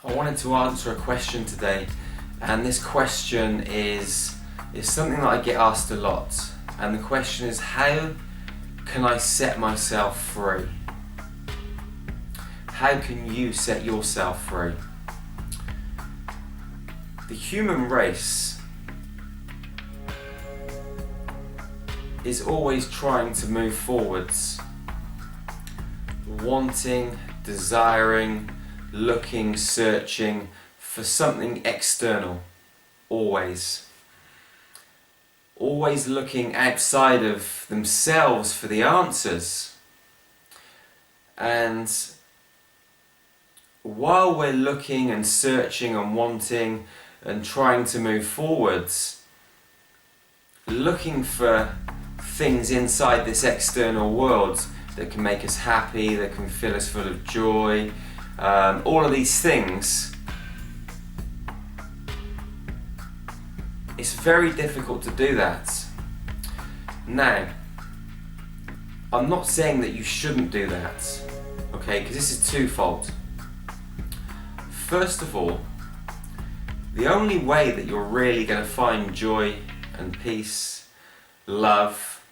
I wanted to answer a question today, and this question is something that I get asked a lot, and the question is, how can I set myself free? How can you set yourself free? The human race is always trying to move forwards, wanting, desiring, looking, searching for something external, always looking outside of themselves for the answers. And while we're looking and searching and wanting and trying to move forwards, looking for things inside this external world that can make us happy, that can fill us full of joy, all of these things, it's very difficult to do that. Now, I'm not saying that you shouldn't do that, okay, because this is twofold. First of all, the only way that you're really going to find joy and peace, love,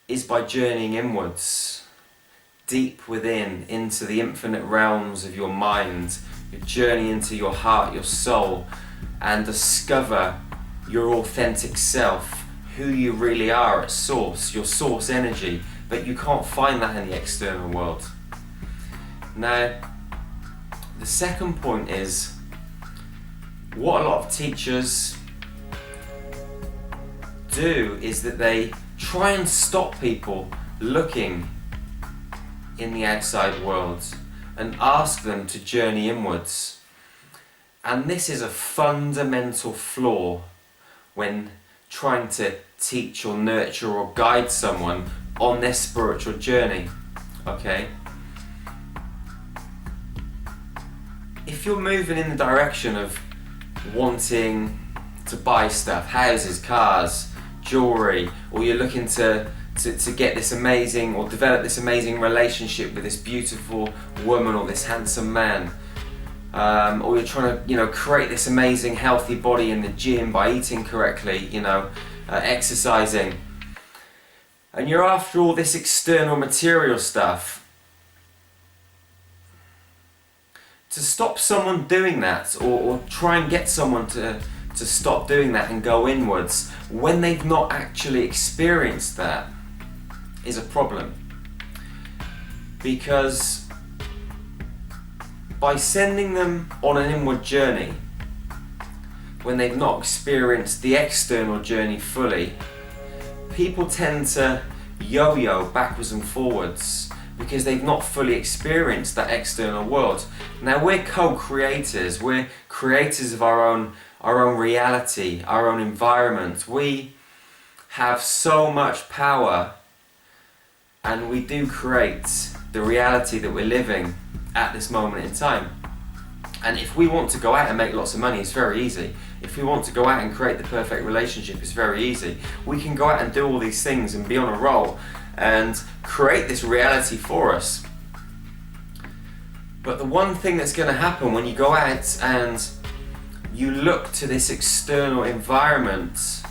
is by journeying inwards, deep within, into the infinite realms of your mind. You journey into your heart, your soul, and discover your authentic self, who you really are at source, your source energy, but you can't find that in the external world. Now, the second point is, what a lot of teachers do is that they try and stop people looking in the outside world and ask them to journey inwards. And this is a fundamental flaw when trying to teach or nurture or guide someone on their spiritual journey, okay? If you're moving in the direction of wanting to buy stuff, houses, cars, jewelry, or you're looking to get this amazing or develop this amazing relationship with this beautiful woman or this handsome man, or you're trying to create this amazing healthy body in the gym by eating correctly, exercising, and you're after all this external material stuff, to stop someone doing that, or try and get someone to stop doing that and go inwards when they've not actually experienced that, is a problem. Because by sending them on an inward journey when they've not experienced the external journey fully, people tend to yo-yo backwards and forwards because they've not fully experienced that external world. Now, we're co-creators, we're creators of our own reality, our own environment. We have so much power, and we do create the reality that we're living at this moment in time. And if we want to go out and make lots of money, it's very easy. If we want to go out and create the perfect relationship, it's very easy. We can go out and do all these things and be on a roll and create this reality for us. But the one thing that's going to happen when you go out and you look to this external environment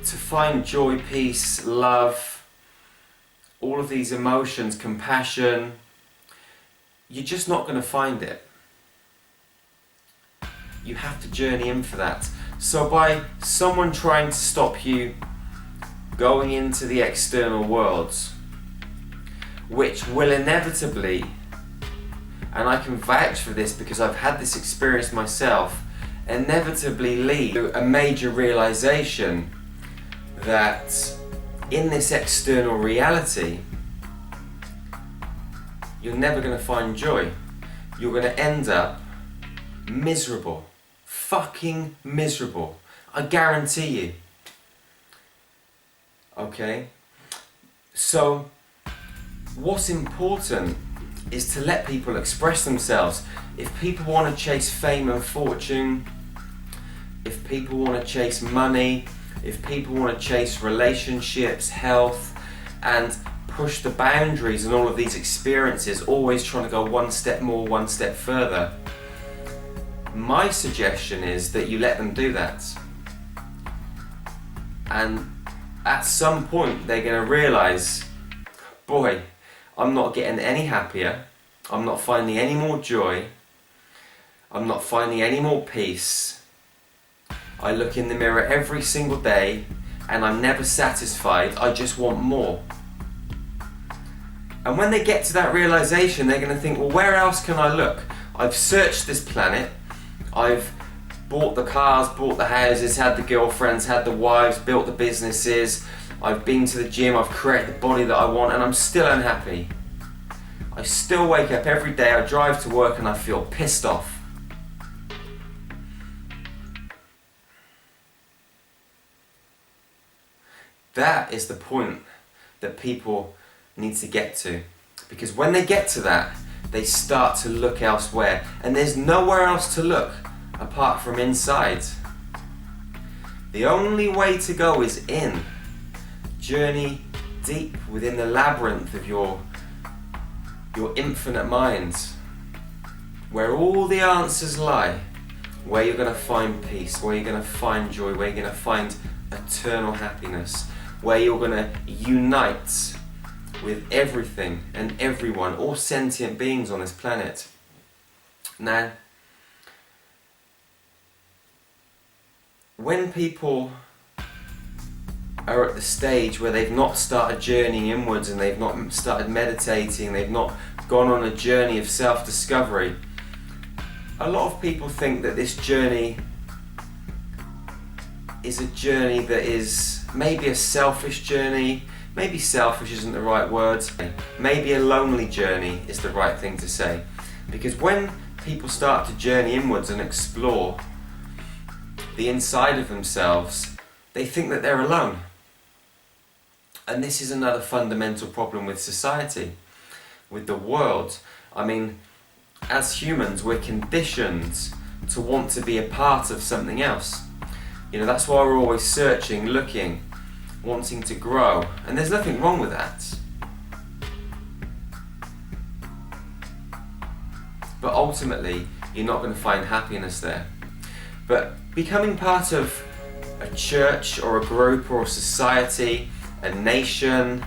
to find joy, peace, love, all of these emotions, compassion, you're just not going to find it. You have to journey in for that. So by someone trying to stop you going into the external world, which will inevitably, and I can vouch for this because I've had this experience myself, inevitably lead to a major realization that in this external reality, you're never going to find joy. You're going to end up miserable. Fucking miserable. I guarantee you. Okay? So, what's important is to let people express themselves. If people want to chase fame and fortune, if people want to chase money, if people want to chase relationships, health, and push the boundaries and all of these experiences, always trying to go one step more, one step further. My suggestion is that you let them do that. And at some point they're going to realise, boy, I'm not getting any happier, I'm not finding any more joy, I'm not finding any more peace. I look in the mirror every single day and I'm never satisfied, I just want more. And when they get to that realisation, they're going to think, well, where else can I look? I've searched this planet, I've bought the cars, bought the houses, had the girlfriends, had the wives, built the businesses, I've been to the gym, I've created the body that I want, and I'm still unhappy. I still wake up every day, I drive to work and I feel pissed off. That is the point that people need to get to. Because when they get to that, they start to look elsewhere. And there's nowhere else to look apart from inside. The only way to go is in. Journey deep within the labyrinth of your infinite mind, where all the answers lie, where you're going to find peace, where you're going to find joy, where you're going to find eternal happiness, where you're going to unite with everything and everyone, all sentient beings on this planet. Now, when people are at the stage where they've not started journeying inwards and they've not started meditating, they've not gone on a journey of self-discovery, a lot of people think that this journey is a journey that is maybe a selfish journey. Maybe selfish isn't the right word. Maybe a lonely journey is the right thing to say. Because when people start to journey inwards and explore the inside of themselves, they think that they're alone. And this is another fundamental problem with society, with the world. I mean, as humans, we're conditioned to want to be a part of something else. You know, that's why we're always searching, looking, wanting to grow. And there's nothing wrong with that. But ultimately, you're not going to find happiness there. But becoming part of a church or a group or a society, a nation,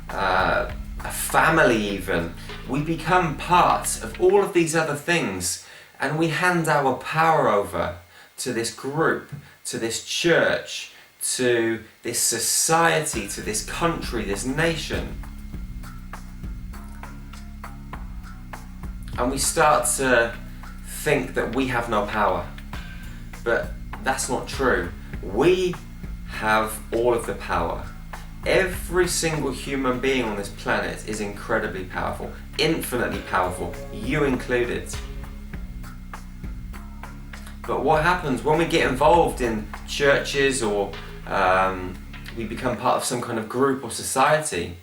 a family even, we become part of all of these other things, and we hand our power over to this group, to this church, to this society, to this country, this nation. And we start to think that we have no power. But that's not true. We have all of the power. Every single human being on this planet is incredibly powerful, infinitely powerful, you included. But what happens when we get involved in churches or we become part of some kind of group or society?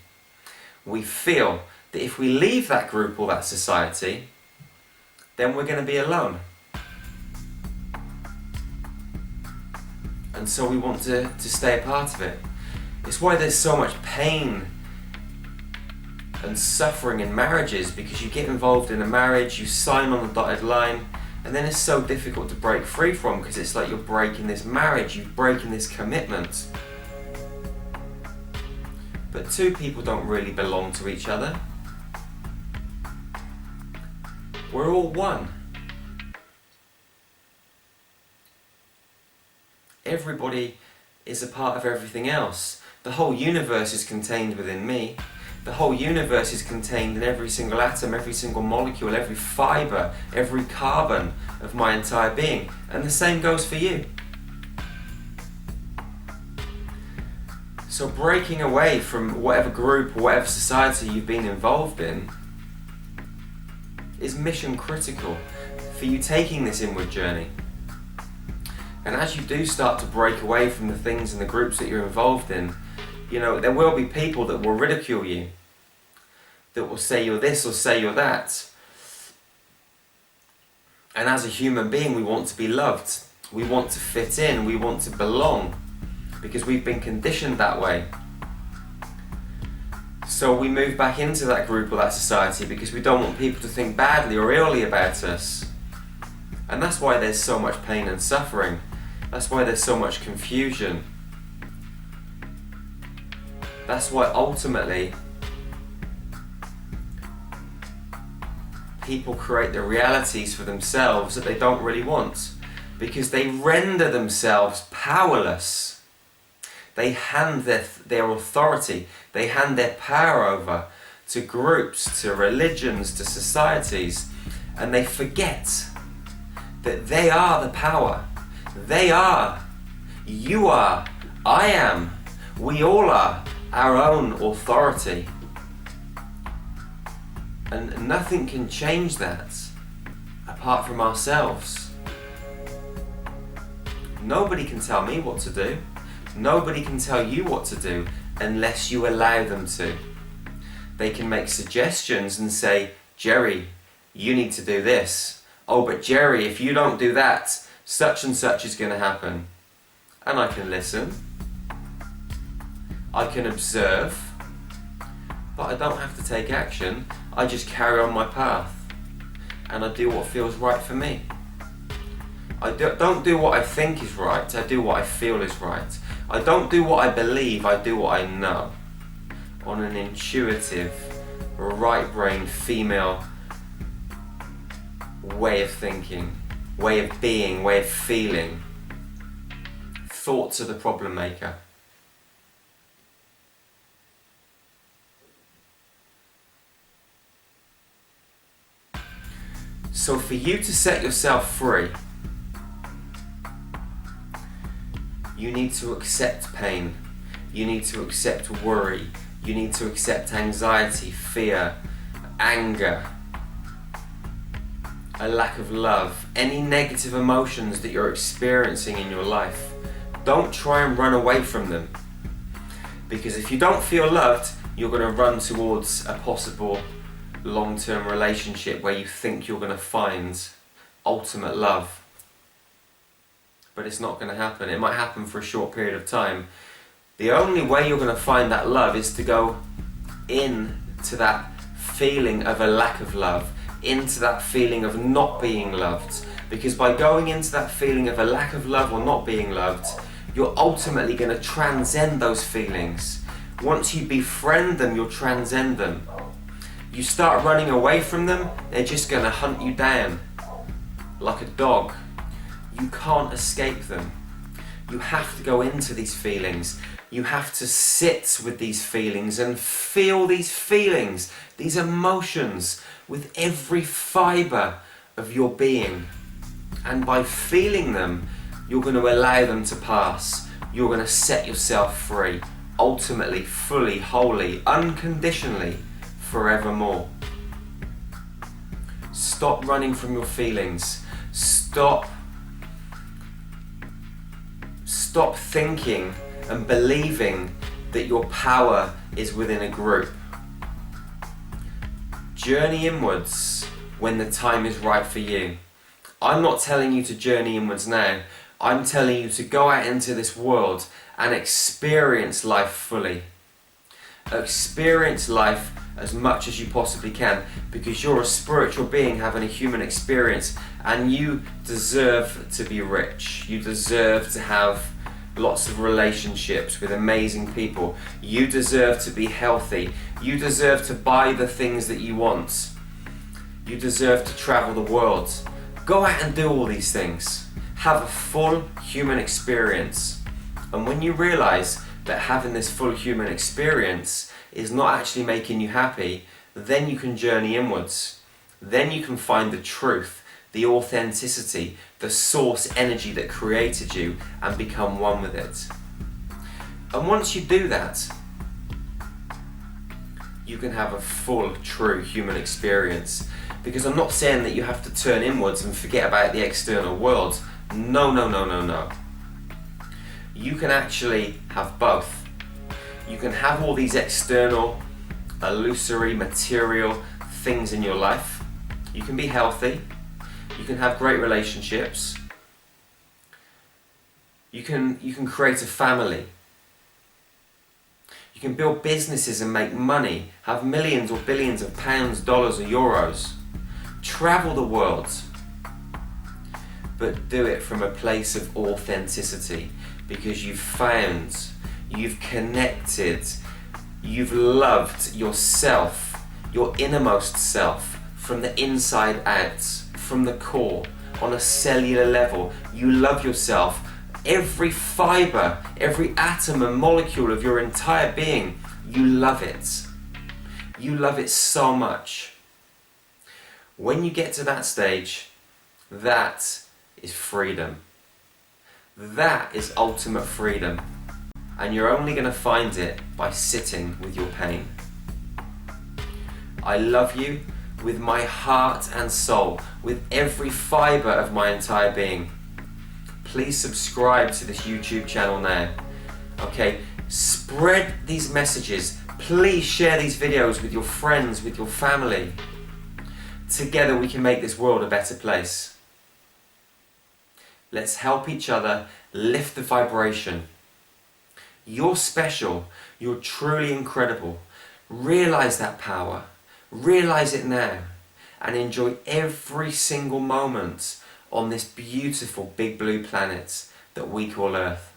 We feel that if we leave that group or that society, then we're going to be alone. And so we want to stay a part of it. It's why there's so much pain and suffering in marriages, because you get involved in a marriage, you sign on the dotted line, and then it's so difficult to break free from, because it's like you're breaking this marriage, you're breaking this commitment. But two people don't really belong to each other. We're all one. Everybody is a part of everything else. The whole universe is contained within me. The whole universe is contained in every single atom, every single molecule, every fibre, every carbon of my entire being. And the same goes for you. So breaking away from whatever group or whatever society you've been involved in is mission critical for you taking this inward journey. And as you do start to break away from the things and the groups that you're involved in, you know, there will be people that will ridicule you, that will say you're this or say you're that. And as a human being, we want to be loved. We want to fit in. We want to belong, because we've been conditioned that way. So we move back into that group or that society because we don't want people to think badly or illy about us. And that's why there's so much pain and suffering. That's why there's so much confusion. That's why ultimately people create the realities for themselves that they don't really want, because they render themselves powerless. They hand their authority, they hand their power over to groups, to religions, to societies, and they forget that they are the power. They are, you are, I am, we all are our own authority. And nothing can change that apart from ourselves. Nobody can tell me what to do. Nobody can tell you what to do unless you allow them to. They can make suggestions and say, Jerry, you need to do this. Oh, but Jerry, if you don't do that, such and such is going to happen. And I can listen. I can observe. But I don't have to take action. I just carry on my path. And I do what feels right for me. I don't do what I think is right. I do what I feel is right. I don't do what I believe. I do what I know. On an intuitive, right-brain, female way of thinking, way of being, way of feeling. Thoughts are the problem maker. So for you to set yourself free, you need to accept pain. You need to accept worry. You need to accept anxiety, fear, anger, a lack of love, any negative emotions that you're experiencing in your life. Don't try and run away from them. Because if you don't feel loved, you're going to run towards a possible long-term relationship where you think you're going to find ultimate love. But it's not going to happen. It might happen for a short period of time. The only way you're going to find that love is to go into that feeling of a lack of love, into that feeling of not being loved. Because by going into that feeling of a lack of love or not being loved, you're ultimately going to transcend those feelings. Once you befriend them, you'll transcend them. You start running away from them, they're just going to hunt you down like a dog. You can't escape them. You have to go into these feelings. You have to sit with these feelings and feel these feelings, these emotions, with every fibre of your being. And by feeling them, you're going to allow them to pass. You're going to set yourself free, ultimately, fully, wholly, unconditionally, forevermore. Stop running from your feelings. Stop thinking and believing that your power is within a group. Journey inwards when the time is right for you. I'm not telling you to journey inwards now. I'm telling you to go out into this world and experience life fully. Experience life as much as you possibly can, because you're a spiritual being having a human experience, and you deserve to be rich. You deserve to have lots of relationships with amazing people. You deserve to be healthy. You deserve to buy the things that you want. You deserve to travel the world. Go out and do all these things. Have a full human experience. And when you realize that having this full human experience is not actually making you happy, then you can journey inwards. Then you can find the truth, the authenticity, the source energy that created you, and become one with it. And once you do that, you can have a full, true human experience. Because I'm not saying that you have to turn inwards and forget about the external world. No, no, no, no, no. You can actually have both. You can have all these external, illusory, material things in your life. You can be healthy. You can have great relationships. You can create a family. You can build businesses and make money, have millions or billions of pounds, dollars or euros. Travel the world. But do it from a place of authenticity, because you've found, you've connected, you've loved yourself, your innermost self, from the inside out, from the core, on a cellular level. You love yourself. Every fibre, every atom and molecule of your entire being, you love it. You love it so much. When you get to that stage, that is freedom. That is ultimate freedom. And you're only going to find it by sitting with your pain. I love you with my heart and soul, with every fibre of my entire being. Please subscribe to this YouTube channel now. Okay, spread these messages. Please share these videos with your friends, with your family. Together we can make this world a better place. Let's help each other lift the vibration. You're special. You're truly incredible. Realize that power. Realize it now. And enjoy every single moment on this beautiful big blue planet that we call Earth.